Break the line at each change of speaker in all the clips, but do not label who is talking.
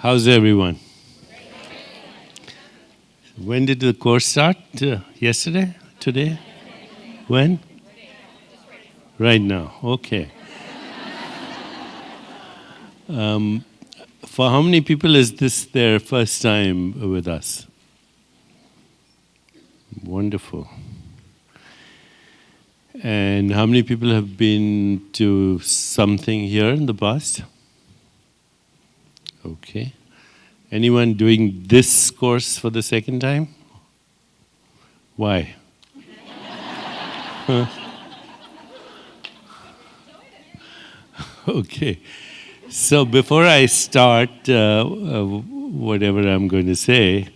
How's everyone? When did the course start? Yesterday? Today? When? Right now. Okay. For how many people is this their first time with us? Wonderful. And how many people have been to something here in the past? Okay. Anyone doing this course for the second time? Why? Okay. So before I start whatever I'm going to say,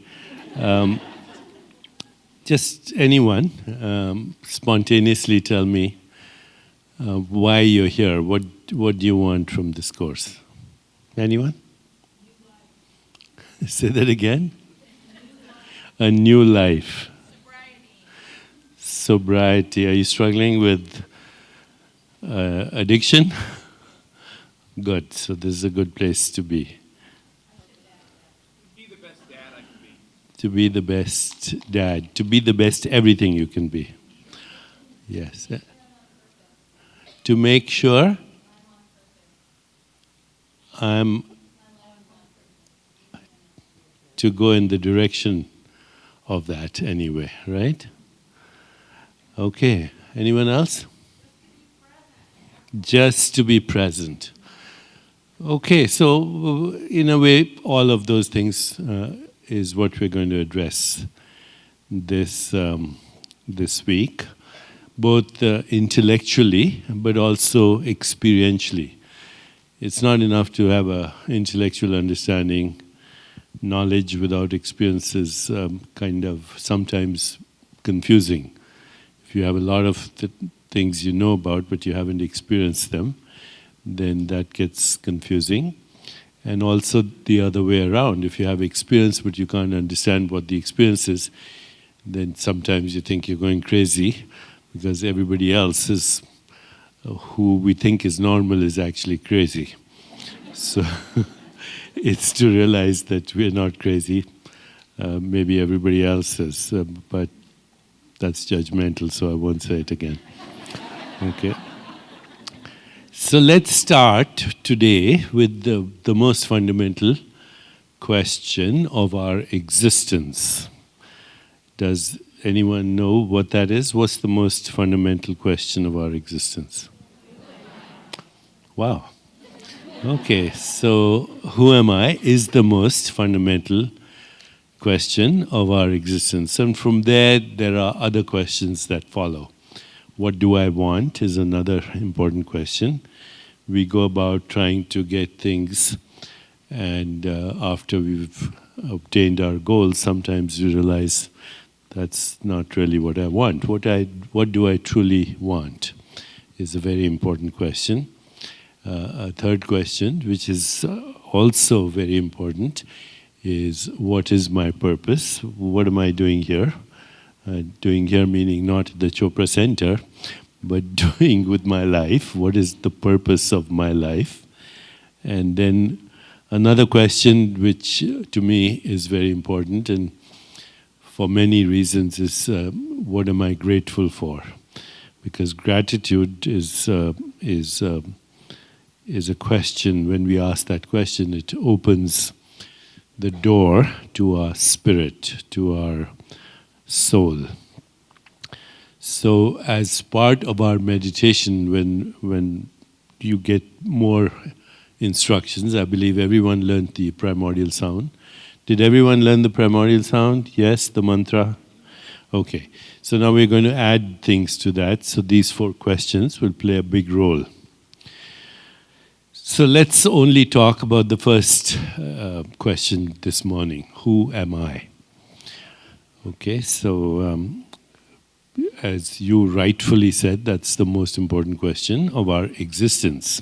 just anyone spontaneously tell me why you're here. What do you want from this course? Anyone? Say that again. A new life. Sobriety. Are you struggling with addiction? Good. So this is a good place to be.
Be the best dad I can be.
To be the best dad. To be the best everything you can be. Yes. To make sure I'm to go in the direction of that anyway, right? Okay. Anyone else? Just to be present. Okay, so in a way, all of those things is what we're going to address this week, both intellectually but also experientially. It's not enough to have an intellectual understanding. Knowledge without experience is kind of sometimes confusing. If you have a lot of things you know about but you haven't experienced them, then that gets confusing. And also the other way around. If you have experience but you can't understand what the experience is, then sometimes you think you're going crazy because everybody else is, who we think is normal is actually crazy. So it's to realize that we're not crazy. Maybe everybody else is, but that's judgmental, so I won't say it again. Okay. So let's start today with the most fundamental question of our existence. Does anyone know what that is? What's the most fundamental question of our existence? Wow. Okay, so who am I is the most fundamental question of our existence. And from there are other questions that follow. What do I want is another important question. We go about trying to get things, and after we've obtained our goals, sometimes we realize that's not really what I want. What do I truly want is a very important question. A third question, which is also very important, is what is my purpose? What am I doing here? Doing here meaning not the Chopra Center, but doing with my life. What is the purpose of my life? And then another question which to me is very important and for many reasons is what am I grateful for? Because gratitude is a question. When we ask that question, it opens the door to our spirit, to our soul. So as part of our meditation, when you get more instructions, I believe everyone learned the primordial sound. Did everyone learn the primordial sound? Yes, the mantra? Okay. So now we're going to add things to that. So these 4 questions will play a big role. So let's only talk about the first question this morning. Who am I? Okay, so as you rightfully said, that's the most important question of our existence.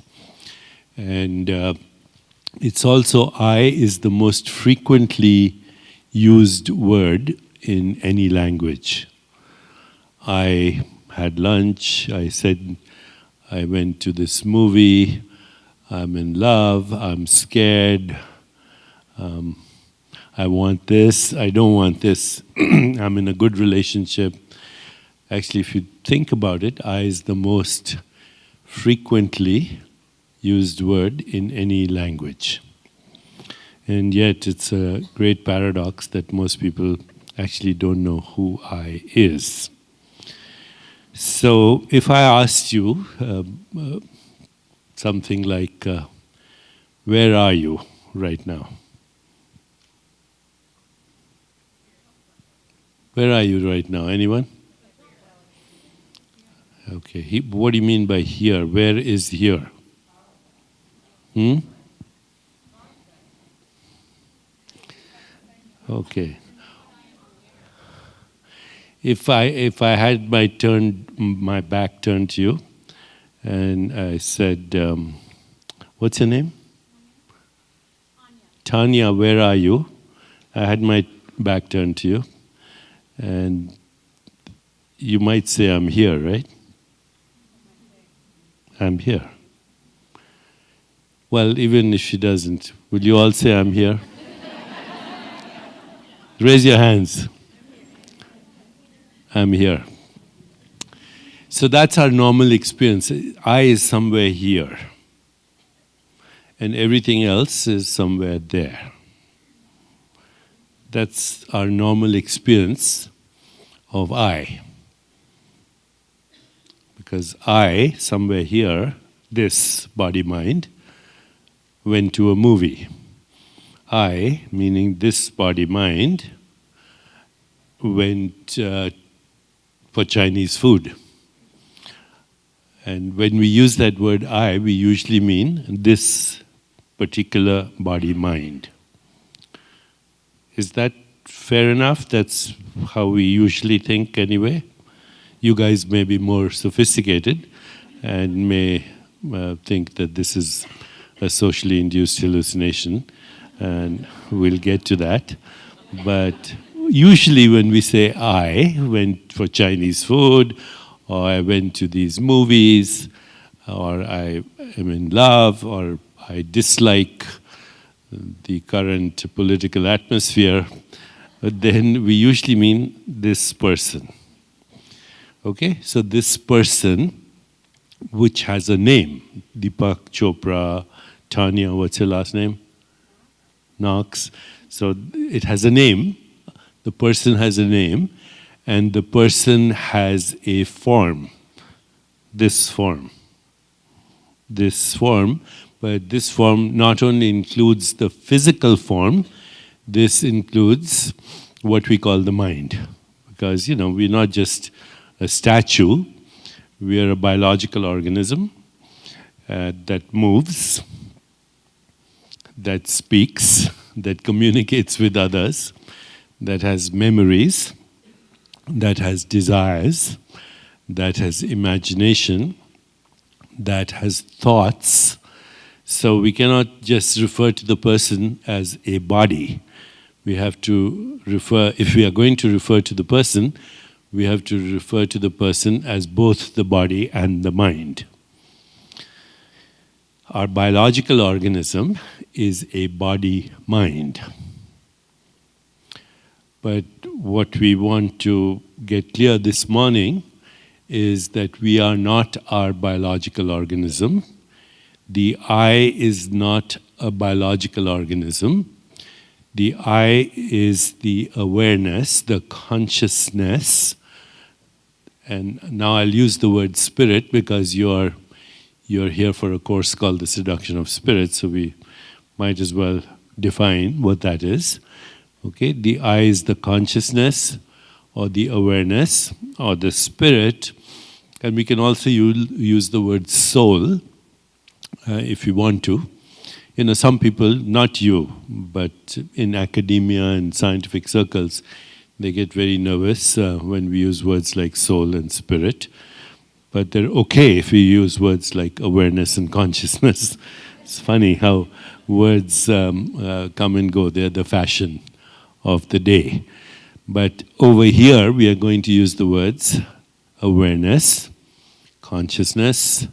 And it's also, I is the most frequently used word in any language. I had lunch, I said I went to this movie, I'm in love, I'm scared, I want this, I don't want this, I'm in a good relationship. Actually, if you think about it, I is the most frequently used word in any language. And yet it's a great paradox that most people actually don't know who I is. So if I asked you something like, where are you right now? Where are you right now? Anyone? Okay. What do you mean by here? Where is here? Okay. If I had my back turned to you, and I said, what's your name? Tanya, where are you? I had my back turned to you, and you might say, I'm here, right? I'm here. Well, even if she doesn't, will you all say, I'm here? Raise your hands. I'm here. So that's our normal experience. I is somewhere here, and everything else is somewhere there. That's our normal experience of I. Because I, somewhere here, this body-mind, went to a movie. I, meaning this body-mind, went for Chinese food. And when we use that word I, we usually mean this particular body-mind. Is that fair enough? That's how we usually think anyway. You guys may be more sophisticated and may think that this is a socially induced hallucination, and we'll get to that. But usually when we say I went for Chinese food, or I went to these movies, or I am in love, or I dislike the current political atmosphere, then we usually mean this person. Okay, so this person, which has a name, Deepak Chopra, Tanya, what's her last name? Knox. So it has a name, the person has a name, and the person has a form, this form. This form, but this form not only includes the physical form, this includes what we call the mind. Because, we're not just a statue, we are a biological organism that moves, that speaks, that communicates with others, that has memories, that has desires, that has imagination, that has thoughts. So we cannot just refer to the person as a body. We have to refer, if we are going to refer to the person, we have to refer to the person as both the body and the mind. Our biological organism is a body-mind. But what we want to get clear this morning is that we are not our biological organism. The I is not a biological organism. The I is the awareness, the consciousness. And now I'll use the word spirit because you're here for a course called The Seduction of Spirit, so we might as well define what that is. Okay, the I is the consciousness or the awareness or the spirit, and we can also use the word soul if you want to. Some people, not you, but in academia and scientific circles, they get very nervous when we use words like soul and spirit. But they're okay if we use words like awareness and consciousness. It's funny how words come and go. They're the fashion of the day. But over here, we are going to use the words awareness, consciousness,